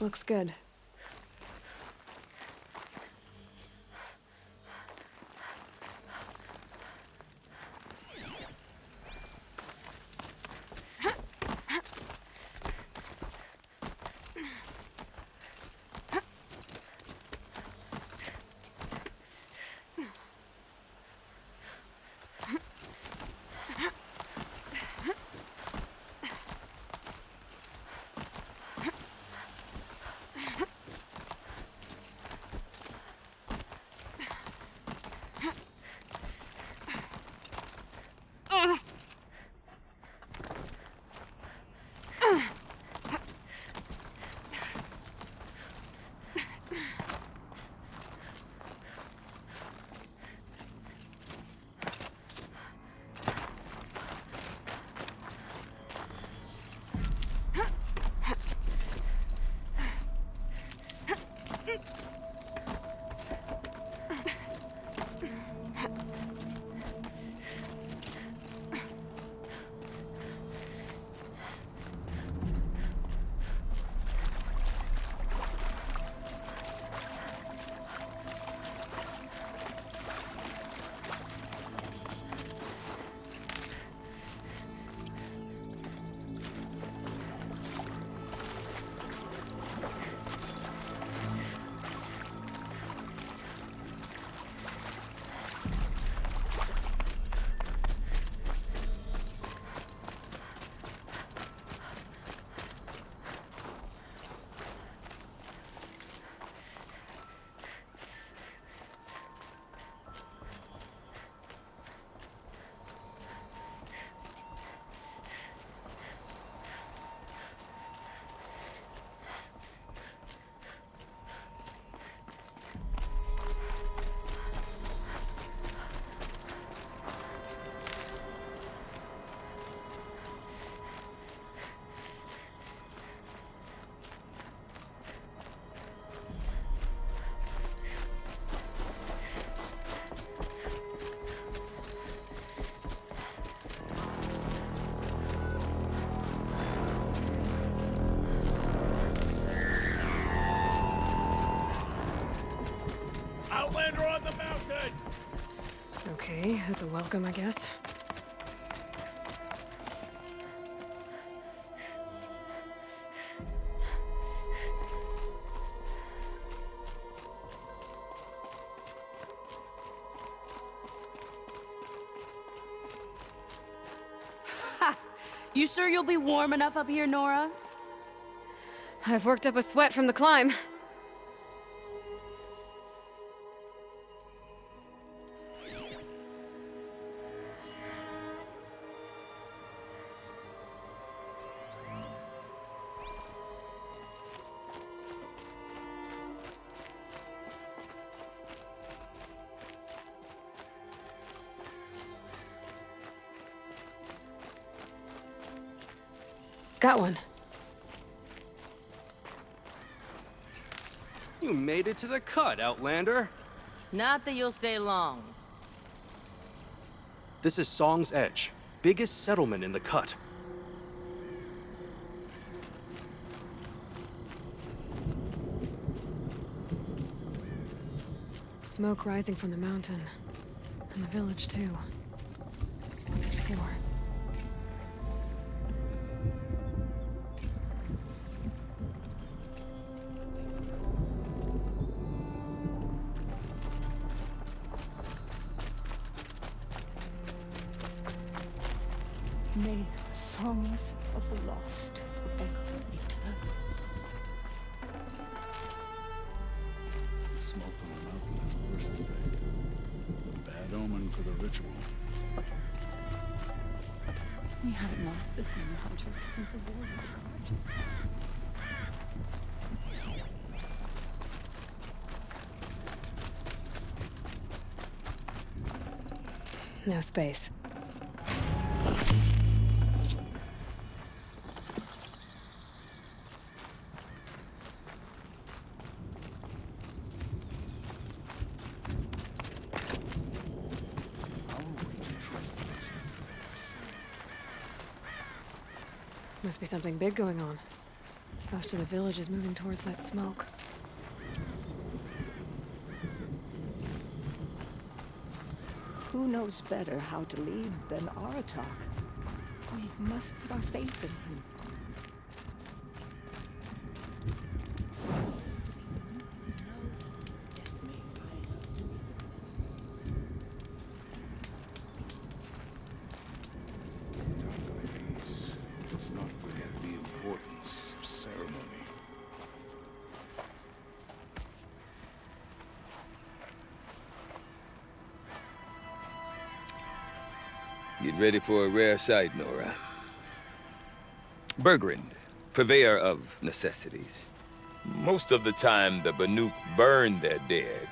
Looks good. Outlander on the mountain! Okay, that's a welcome, I guess. You sure you'll be warm enough up here, Nora? I've worked up a sweat from the climb. Got one. You made it to the cut, Outlander. Not that you'll stay long. This is Song's Edge, biggest settlement in the cut. Smoke rising from the mountain. And the village, too. What's it for? May the songs of the lost echo eternal. The smoke from the mountain is worse today. A bad omen for the ritual. We haven't lost this many hunters since the war with the Carja. No space. Must be something big going on. Most of the village is moving towards that smoke. Who knows better how to lead than Aratak? We must put our faith in him. Times like these, let's not forget the importance of ceremony. Get ready for a rare sight, Nora. Bergrind, purveyor of necessities. Most of the time, the Banuk burn their dead.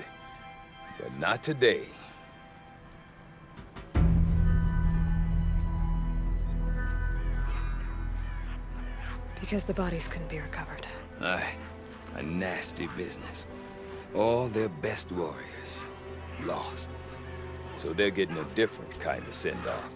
But not today. Because the bodies couldn't be recovered. Aye, a nasty business. All their best warriors lost. So they're getting a different kind of send-off.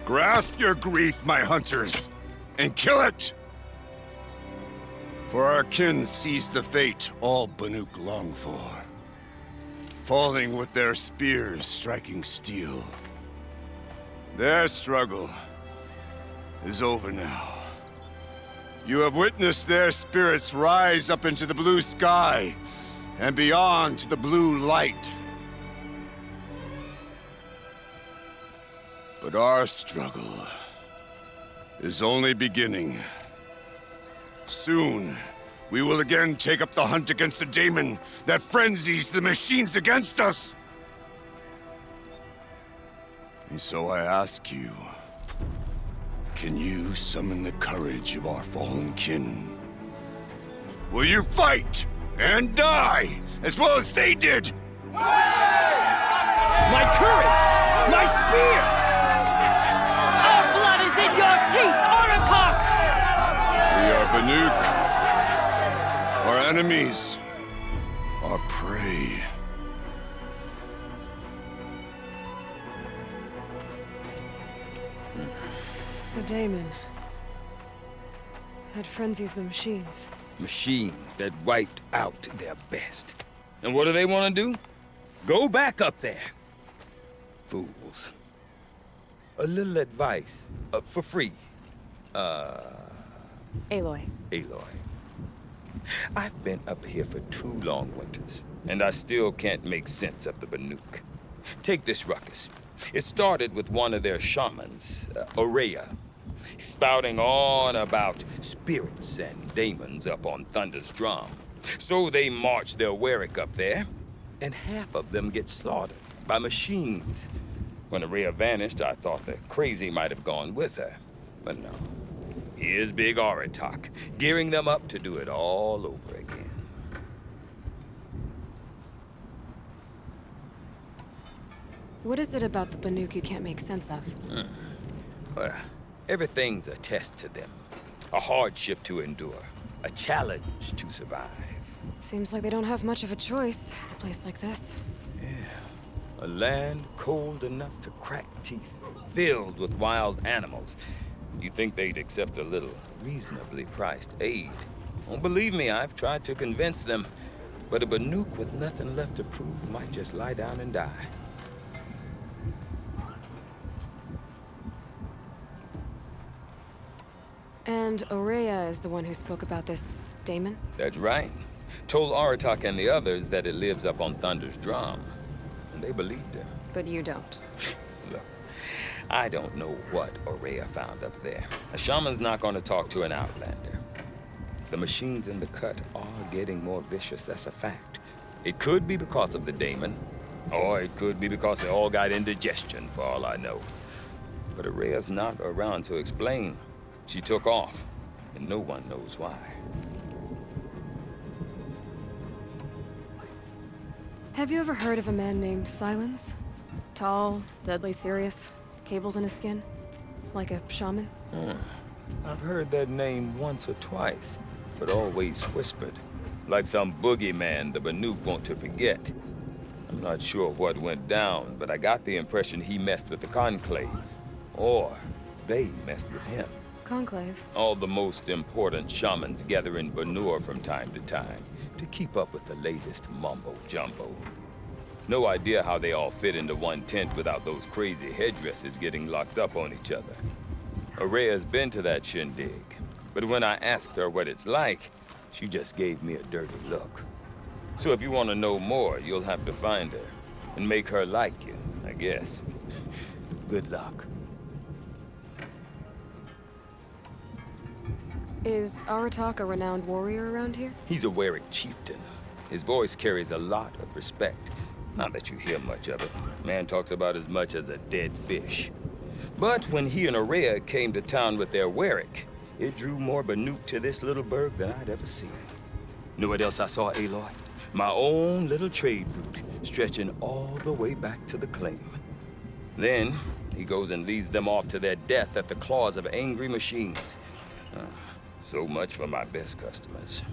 Grasp your grief, my hunters, and kill it! For our kin sees the fate all Banuk long for. Falling with their spears striking steel. Their struggle is over now. You have witnessed their spirits rise up into the blue sky and beyond to the blue light. But our struggle is only beginning. Soon, we will again take up the hunt against the daemon that frenzies the machines against us. And so I ask you, can you summon the courage of our fallen kin? Will you fight and die as well as they did? My courage! My spear! Our blood is in your teeth, Aratak! We are Banuk. Our enemies are prey. The daemon that frenzies the machines. Machines that wiped out their best. And what do they want to do? Go back up there. Fools. A little advice, for free. Aloy. Aloy. I've been up here for 2 long winters, and I still can't make sense of the Banuk. Take this ruckus. It started with one of their shamans, Aurea, spouting on about spirits and daemons up on Thunder's drum. So they march their Warwick up there, and half of them get slaughtered by machines. When Aurea vanished, I thought the crazy might have gone with her. But no. Here's Big Aratak, gearing them up to do it all over again. What is it about the Banuk you can't make sense of? Well, everything's a test to them. A hardship to endure. A challenge to survive. Seems like they don't have much of a choice in a place like this. A land cold enough to crack teeth, filled with wild animals. You think they'd accept a little reasonably priced aid? Don't believe me, I've tried to convince them. But a Banuk with nothing left to prove might just lie down and die. And Aurea is the one who spoke about this daemon? That's right. Told Aratak and the others that it lives up on Thunder's drum. And they believed her. But you don't. Look, I don't know what Aurea found up there. A shaman's not going to talk to an outlander. The machines in the cut are getting more vicious, that's a fact. It could be because of the daemon, or it could be because they all got indigestion, for all I know. But Aurea's not around to explain. She took off, and no one knows why. Have you ever heard of a man named Silence? Tall, deadly serious, cables in his skin? Like a shaman? I've heard that name once or twice, but always whispered. Like some boogeyman the Banuk want to forget. I'm not sure what went down, but I got the impression he messed with the Conclave. Or they messed with him. Conclave? All the most important shamans gather in Banur from time to time to keep up with the latest mumbo-jumbo. No idea how they all fit into one tent without those crazy headdresses getting locked up on each other. Aurea's been to that shindig, but when I asked her what it's like, she just gave me a dirty look. So if you want to know more, you'll have to find her and make her like you, I guess. Good luck. Is Aratak a renowned warrior around here? He's a Werik chieftain. His voice carries a lot of respect. Not that you hear much of it. Man talks about as much as a dead fish. But when he and Aurea came to town with their Werik, it drew more Banuk to this little burg than I'd ever seen. Know what else I saw, Aloy? My own little trade route, stretching all the way back to the claim. Then, he goes and leads them off to their death at the claws of angry machines. So much for my best customers.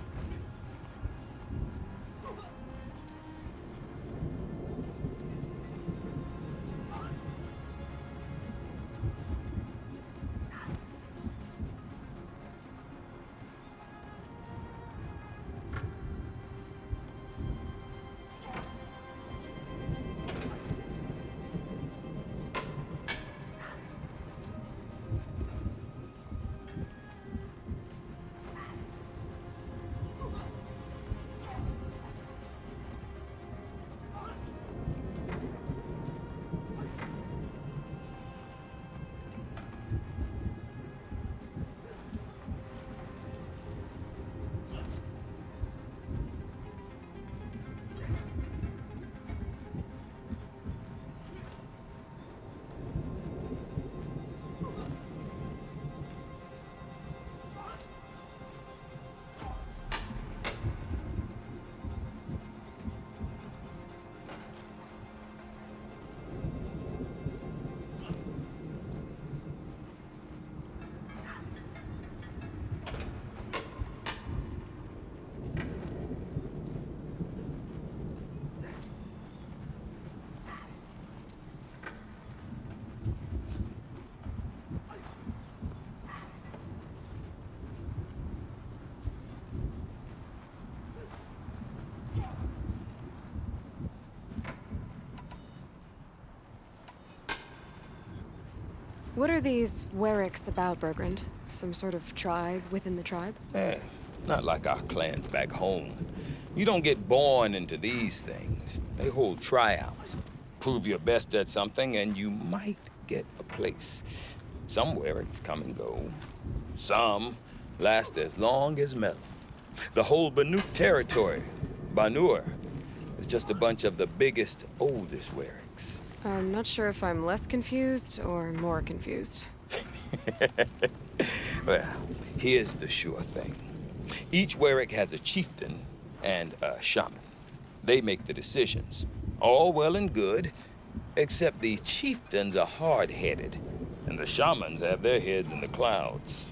What are these Weriks about, Bergrand? Some sort of tribe within the tribe? Not like our clans back home. You don't get born into these things. They hold tryouts. Prove your best at something and you might get a place. Some Weriks come and go. Some last as long as metal. The whole Banuk territory, Banur, is just a bunch of the biggest, oldest Weriks. I'm not sure if I'm less confused or more confused. Well, here's the sure thing. Each Werik has a chieftain and a shaman. They make the decisions. All well and good, except the chieftains are hard-headed, and the shamans have their heads in the clouds.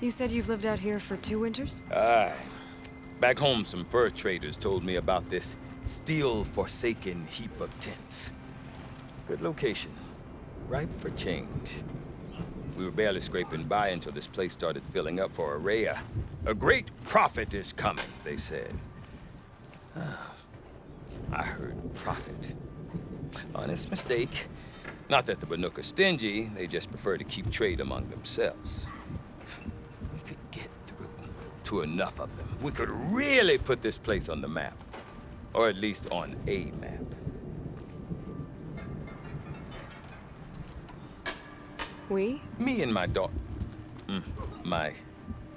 You said you've lived out here for 2 winters? Aye. Back home, some fur traders told me about this steel-forsaken heap of tents. Good location. Ripe for change. We were barely scraping by until this place started filling up for Araya. A great prophet is coming, they said. I heard prophet. Honest mistake. Not that the Banuk are stingy, they just prefer to keep trade among themselves. We could get through to enough of them. We could really put this place on the map. Or at least on a map. We? Me and my daughter. My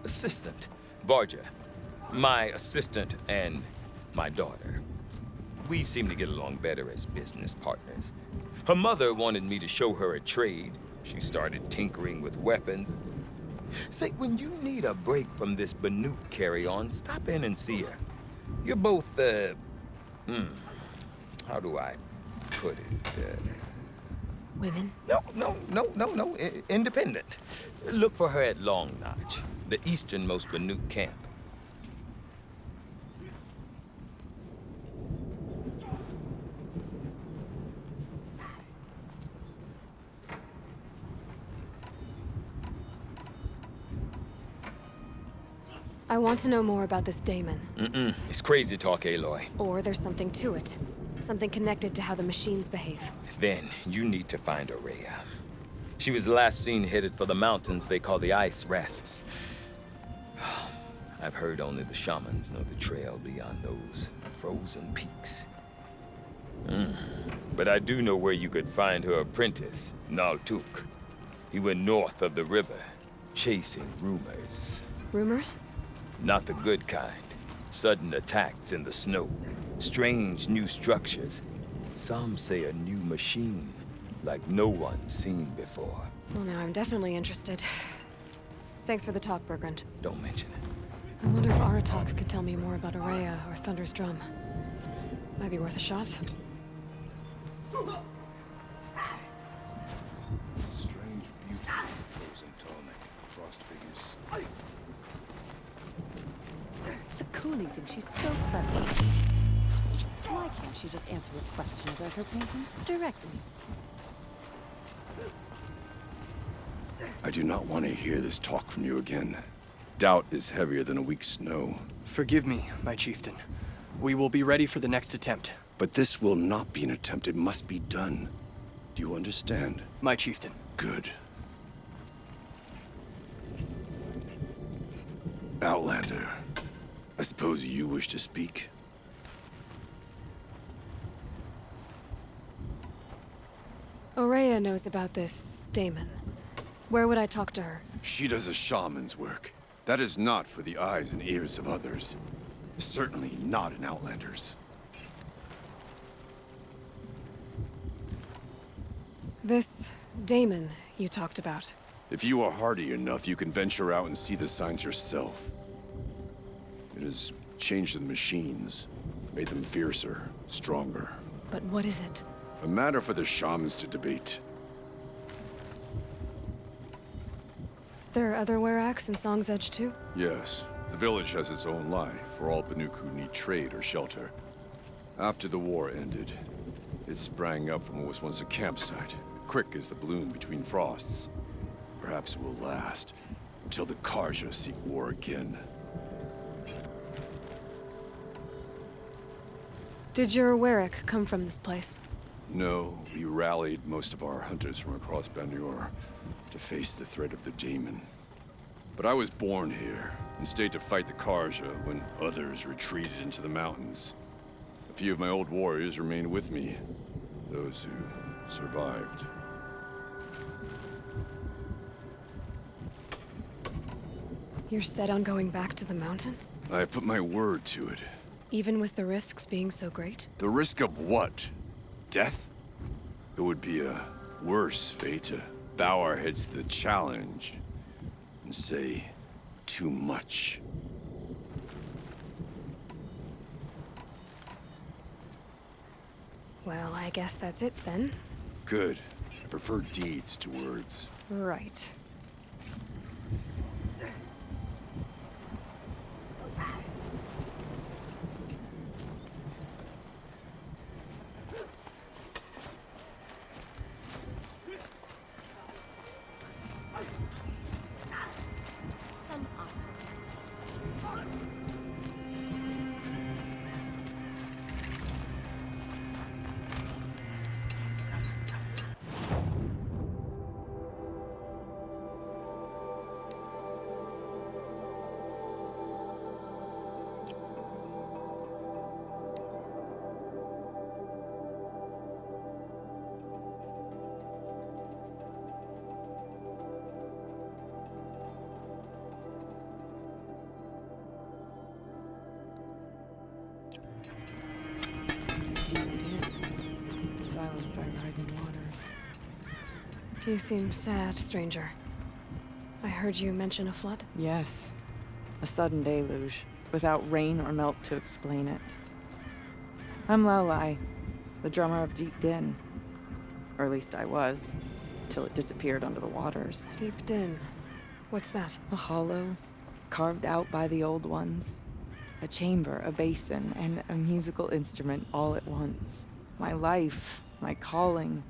assistant, Varja. My assistant and my daughter. We seem to get along better as business partners. Her mother wanted me to show her a trade. She started tinkering with weapons. Say, when you need a break from this Banuk carry-on, stop in and see her. You're both, how do I put it? Women? No. Independent. Look for her at Long Notch, the easternmost Banuk camp. I want to know more about this Daemon. It's crazy talk, Aloy. Or there's something to it. Something connected to how the machines behave. Then you need to find Araya. She was last seen headed for the mountains they call the Ice Rats. I've heard only the shamans know the trail beyond those frozen peaks. But I do know where you could find her apprentice, Naltuk. He went north of the river, chasing rumors. Rumors? Not the good kind. Sudden attacks in the snow. Strange new structures. Some say a new machine, like no one's seen before. Well, now I'm definitely interested. Thanks for the talk, Bergrand. Don't mention it. I wonder if Aratak could tell me more about Araya or Thunder's Drum. Might be worth a shot. Strange beauty in the frozen tonic, frost figures. Sakuni thinks she's so clever. Why can't she just answer a question about her painting directly? I do not want to hear this talk from you again. Doubt is heavier than a week's snow. Forgive me, my chieftain. We will be ready for the next attempt. But this will not be an attempt. It must be done. Do you understand? My chieftain. Good. Outlander, I suppose you wish to speak? Araya knows about this Daemon. Where would I talk to her? She does a shaman's work. That is not for the eyes and ears of others. Certainly not an Outlander's. This Daemon you talked about. If you are hardy enough, you can venture out and see the signs yourself. It has changed the machines, made them fiercer, stronger. But what is it? A matter for the shamans to debate. There are other Weraks in Song's Edge too? Yes, the village has its own life for all Banuk who need trade or shelter. After the war ended, it sprang up from what was once a campsite, quick as the bloom between frosts. Perhaps it will last until the Karja seek war again. Did your Werak come from this place? No, we rallied most of our hunters from across Banur to face the threat of the Daemon. But I was born here and stayed to fight the Karja when others retreated into the mountains. A few of my old warriors remained with me, those who survived. You're set on going back to the mountain? I put my word to it. Even with the risks being so great? The risk of what? Death? It would be a worse fate to bow our heads to the challenge and say too much. Well, I guess that's it then. Good. I prefer deeds to words. Right. influenced by rising waters. You seem sad, stranger. I heard you mention a flood? Yes, a sudden deluge, without rain or melt to explain it. I'm Aloy, the drummer of Deep Din. Or at least I was, till it disappeared under the waters. Deep Din. What's that? A hollow, carved out by the old ones. A chamber, a basin, and a musical instrument all at once. My life, my calling.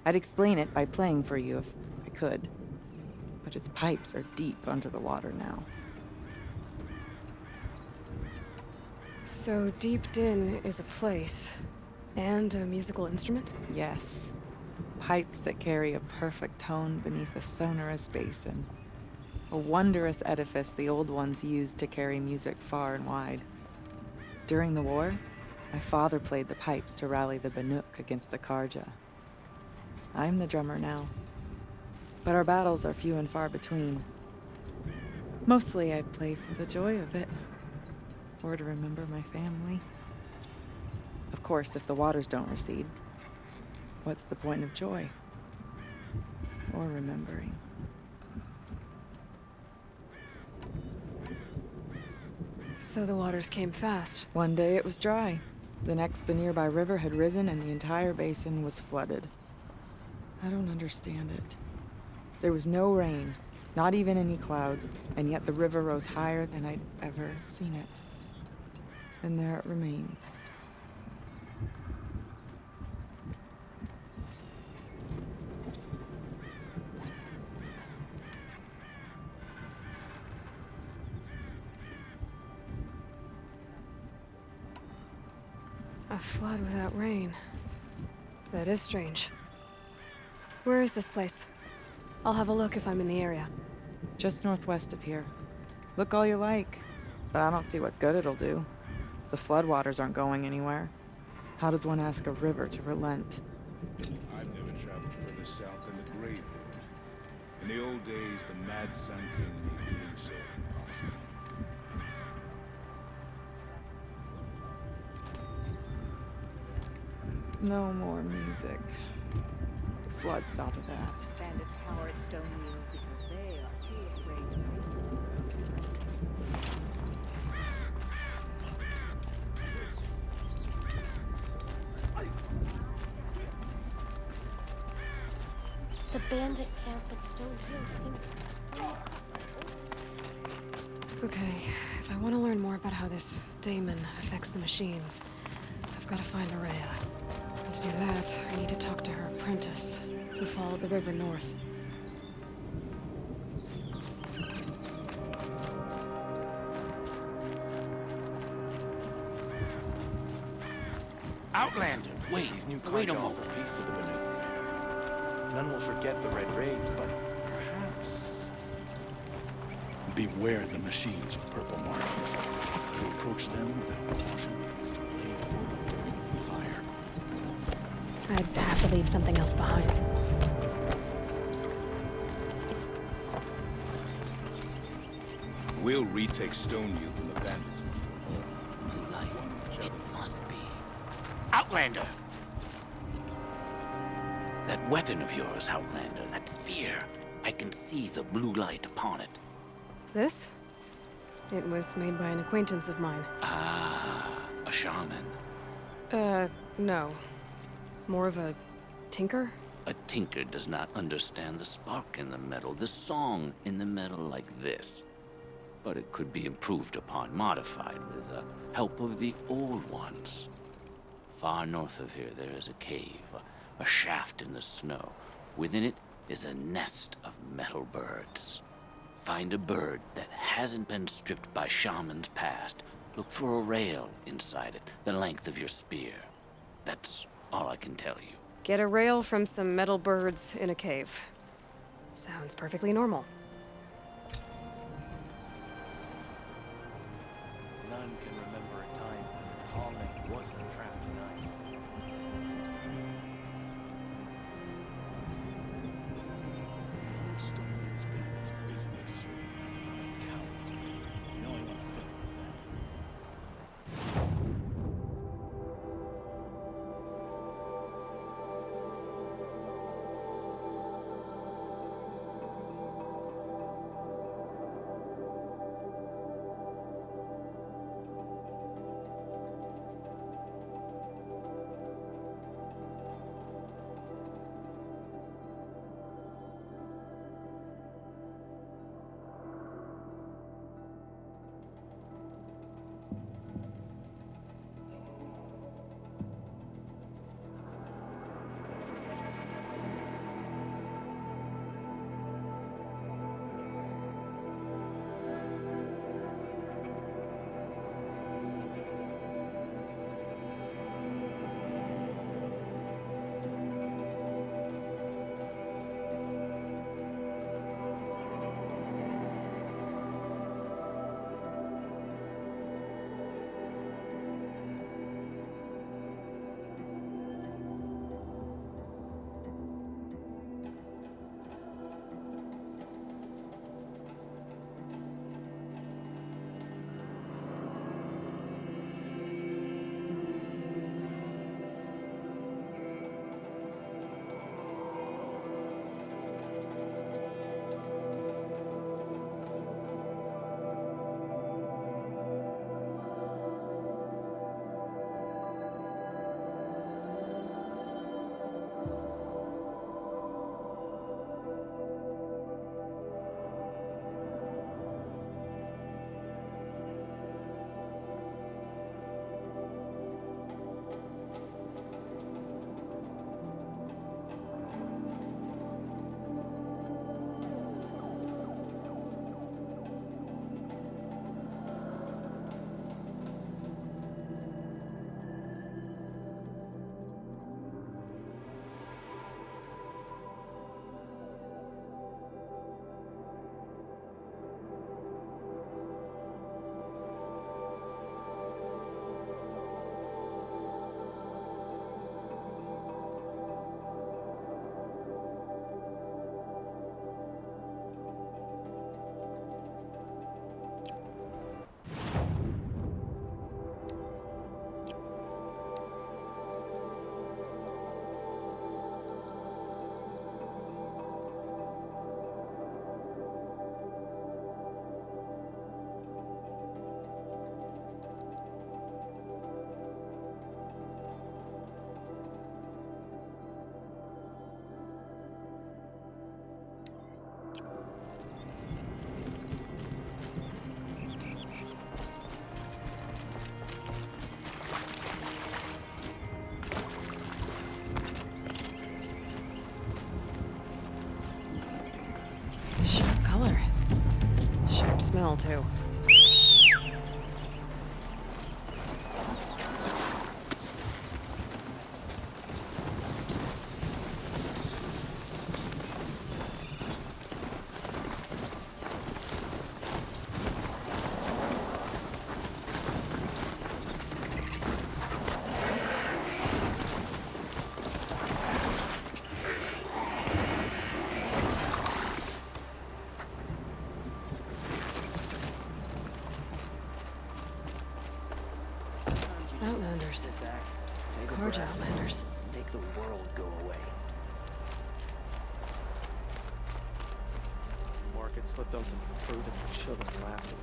I'd explain it by playing for you if I could. But its pipes are deep under the water now. So Deep Din is a place, and a musical instrument? Yes. Pipes that carry a perfect tone beneath a sonorous basin. A wondrous edifice the old ones used to carry music far and wide. During the war, my father played the pipes to rally the Banuk against the Karja. I'm the drummer now. But our battles are few and far between. Mostly I play for the joy of it. Or to remember my family. Of course, if the waters don't recede, what's the point of joy? Or remembering? So the waters came fast. One day it was dry. The next, the nearby river had risen and the entire basin was flooded. I don't understand it. There was no rain, not even any clouds, and yet the river rose higher than I'd ever seen it. And there it remains. A flood without rain. That is strange. Where is this place? I'll have a look if I'm in the area. Just northwest of here. Look all you like, but I don't see what good it'll do. The floodwaters aren't going anywhere. How does one ask a river to relent? I've never traveled further south than the Grave Road. In the old days, the Mad Sun King made doing so impossible. No more music. The flood saw to that. Bandits cower at Stonemeal because they are too afraid to face The bandit camp at Stonehill seems Okay, if I want to learn more about how this daemon affects the machines, I've got to find Araya. And to do that, I need to talk to her apprentice, who followed the river north. Outlander, wait, These new wait a Karja moment. offer peace to the Banuk. None will forget the Red Raids, but perhaps... Beware the machines with purple markings. To approach them without caution is to lay a fire. I'd have to leave something else behind. We'll retake Stonemeal from the bandits. Blue light, it must be. Outlander! That weapon of yours, Outlander, that spear. I can see the blue light upon it. This? It was made by an acquaintance of mine. Ah, a shaman. No. More of a tinker? A tinker does not understand the spark in the metal, the song in the metal like this. But it could be improved upon, modified with the help of the old ones. Far north of here there is a cave, a shaft in the snow. Within it is a nest of metal birds. Find a bird that hasn't been stripped by shamans past. Look for a rail inside it, the length of your spear. That's all I can tell you. Get a rail from some metal birds in a cave. Sounds perfectly normal. None can remember a time when the tall man wasn't trapped in ice. Stonemeal's bandits brazen their sleep. Cowards. The only one fit for them. smell, too. Outlanders. Carja Outlanders. Make the world go away. Market slipped on some fruit and the children laughing.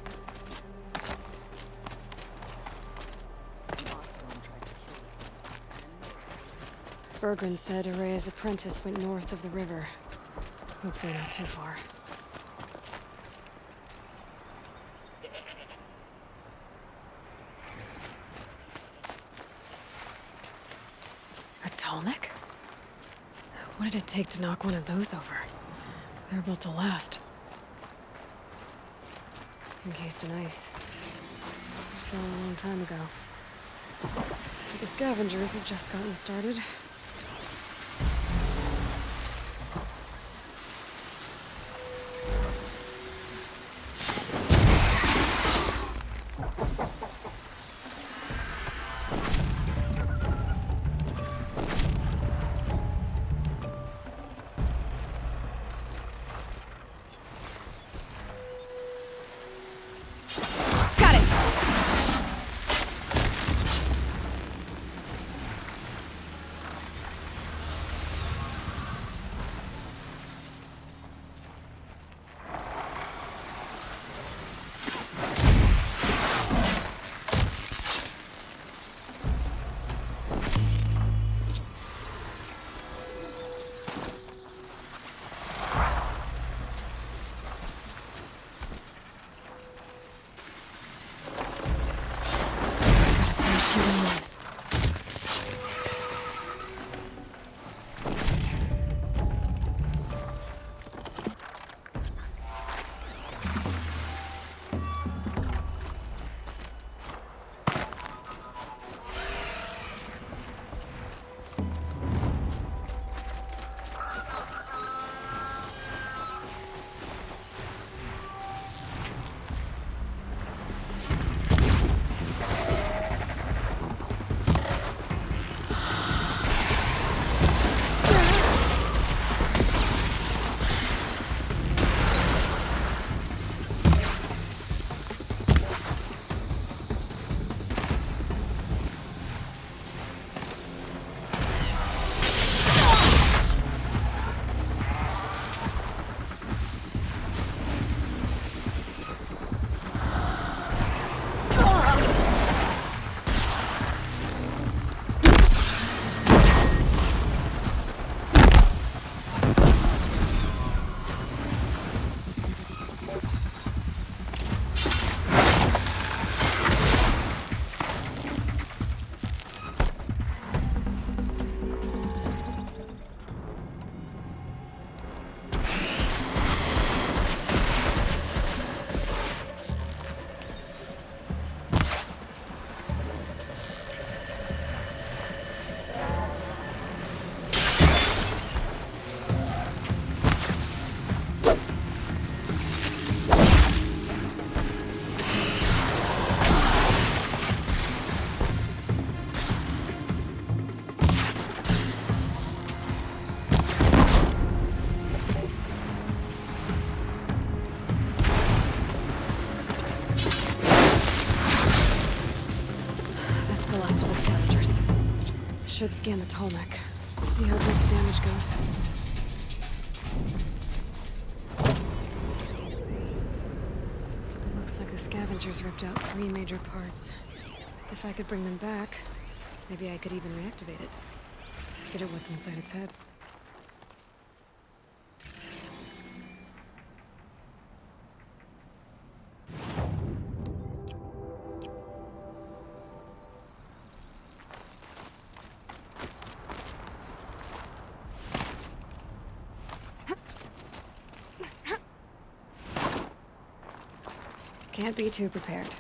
Bergren said Araya's apprentice went north of the river. Hopefully not too far. A Tallneck? What did it take to knock one of those over? They're built to last. Encased in ice. Fell a long time ago. But the scavengers have just gotten started. Should scan the Tallneck. See how deep the damage goes. Looks like the scavengers ripped out 3 major parts. If I could bring them back, maybe I could even reactivate it. Get at what's inside its head. Can't be too prepared.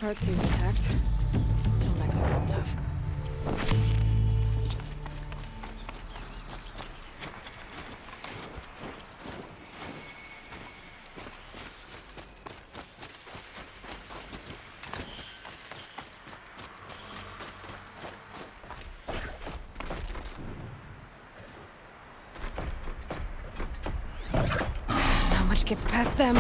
Heart seems intact. Till next I feel tough. Not much gets past them.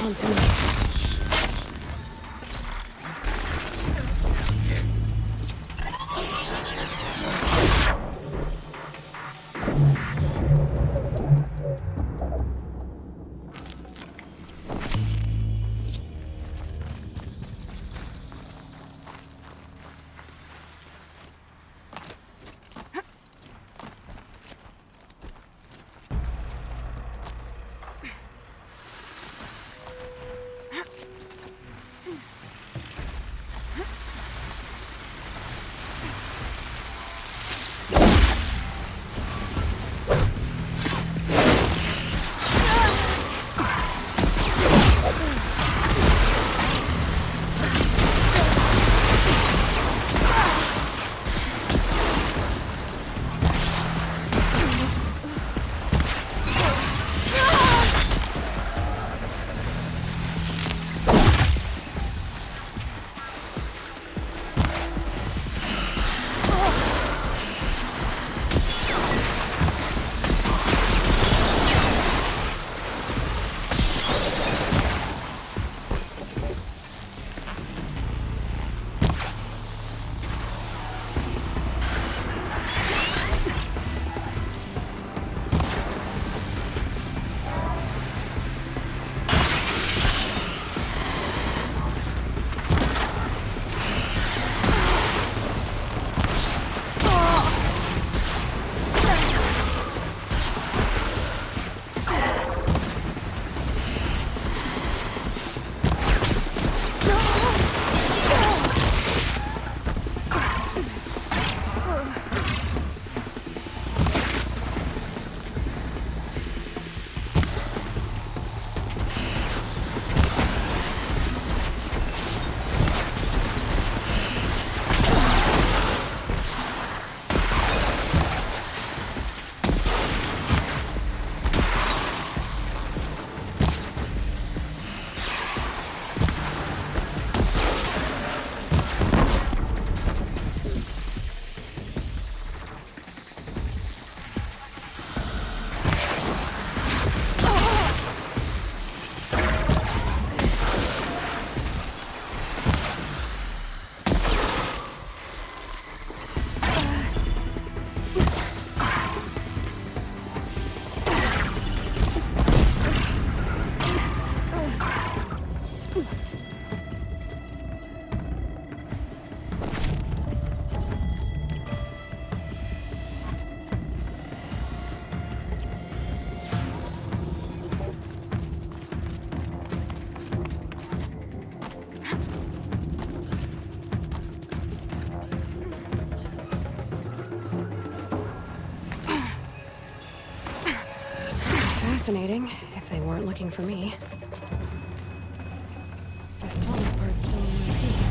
on to me. Fascinating, if they weren't looking for me. This tunnel part's still in one piece.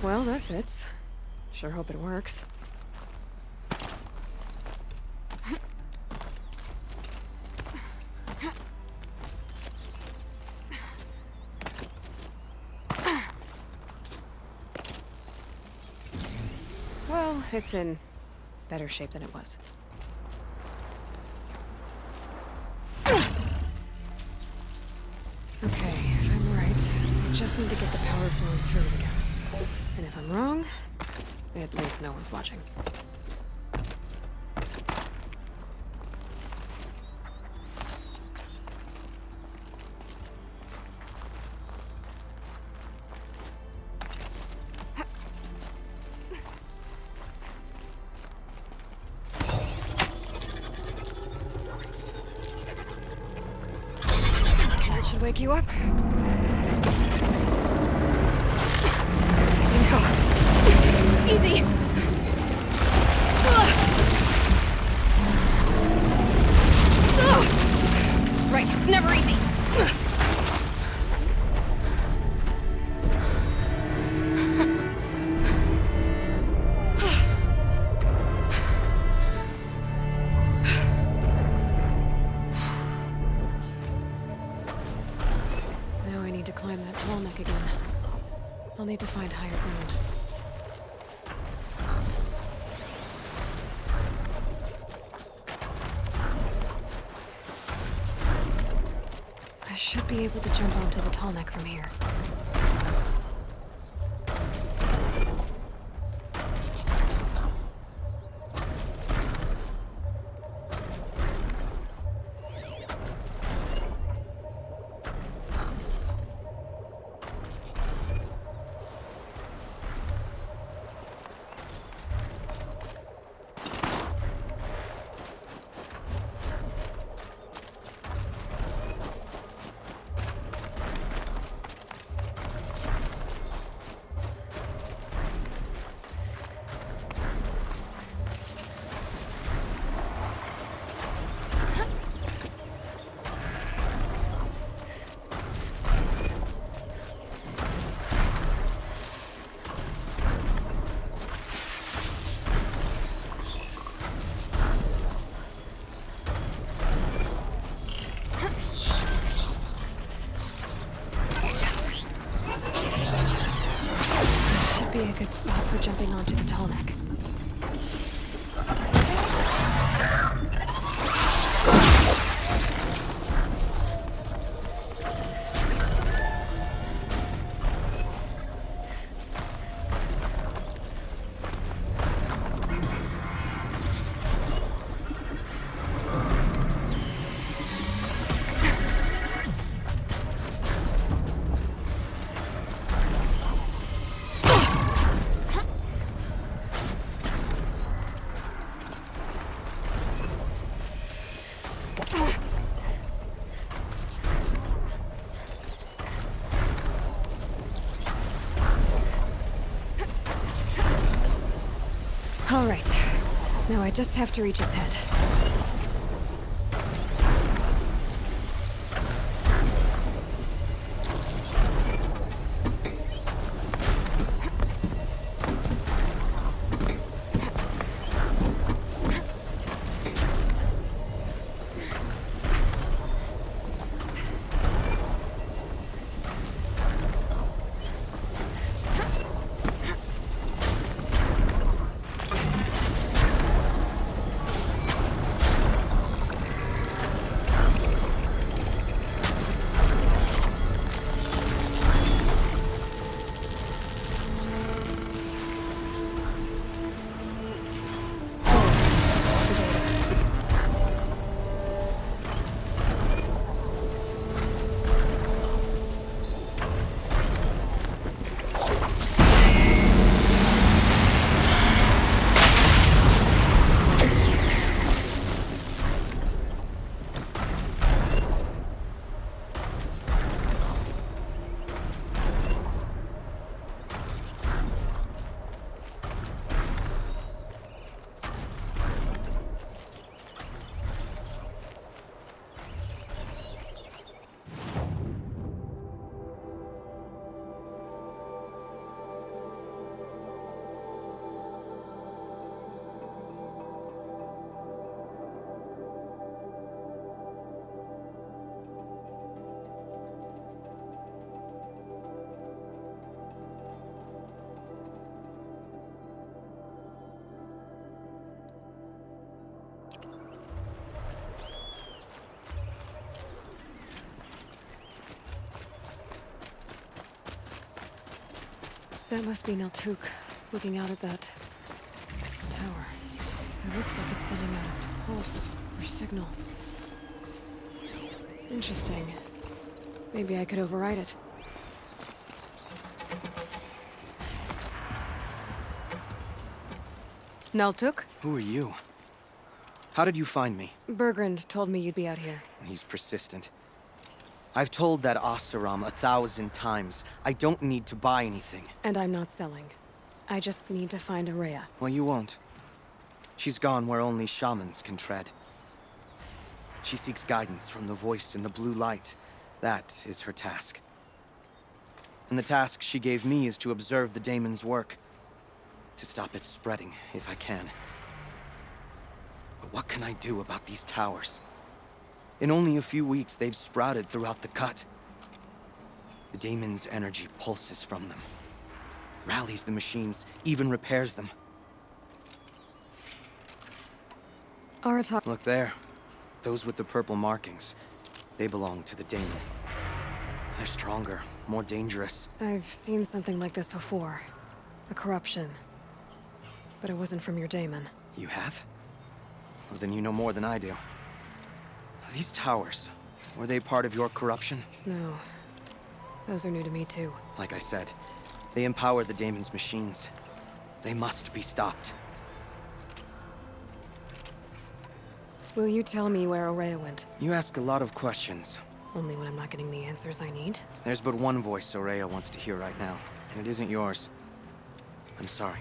Well, that fits. Sure hope it works. Well, it's in better shape than it was. Okay, if I'm right, I just need to get the power flowing through it again. And if I'm wrong, at least no one's watching. That should wake you up. Easy now. Easy. Right, it's never easy. Now I need to climb that tall neck again. I'll need to find higher ground. I should be able to jump onto the tall neck from here. Be a good spot for jumping onto the tall neck. All right. Now I just have to reach its head. That must be Naltuk, looking out at that tower. It looks like it's sending out a pulse or signal. Interesting. Maybe I could override it. Naltuk? Who are you? How did you find me? Bergrand told me you'd be out here. He's persistent. I've told that Oseram 1,000 times. I don't need to buy anything. And I'm not selling. I just need to find Araya. Well, you won't. She's gone where only shamans can tread. She seeks guidance from the voice in the blue light. That is her task. And the task she gave me is to observe the daemon's work. To stop it spreading, if I can. But what can I do about these towers? In only a few weeks, they've sprouted throughout the cut. The daemon's energy pulses from them. Rallies the machines, even repairs them. Aratak. Look there. Those with the purple markings. They belong to the daemon. They're stronger, more dangerous. I've seen something like this before. A corruption. But it wasn't from your daemon. You have? Well, then you know more than I do. These towers, were they part of your corruption? No. Those are new to me, too. Like I said, they empower the daemon's machines. They must be stopped. Will you tell me where Araya went? You ask a lot of questions. Only when I'm not getting the answers I need? There's but one voice Araya wants to hear right now, and it isn't yours. I'm sorry.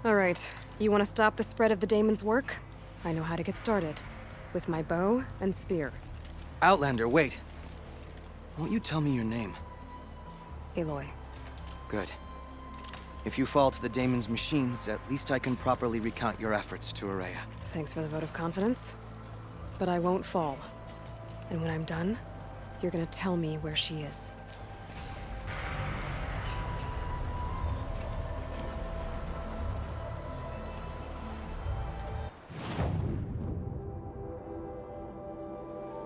All right. You want to stop the spread of the daemon's work? I know how to get started. With my bow and spear. Outlander, wait. Won't you tell me your name? Aloy. Good. If you fall to the daemon's machines, at least I can properly recount your efforts to Araya. Thanks for the vote of confidence. But I won't fall. And when I'm done, you're gonna tell me where she is.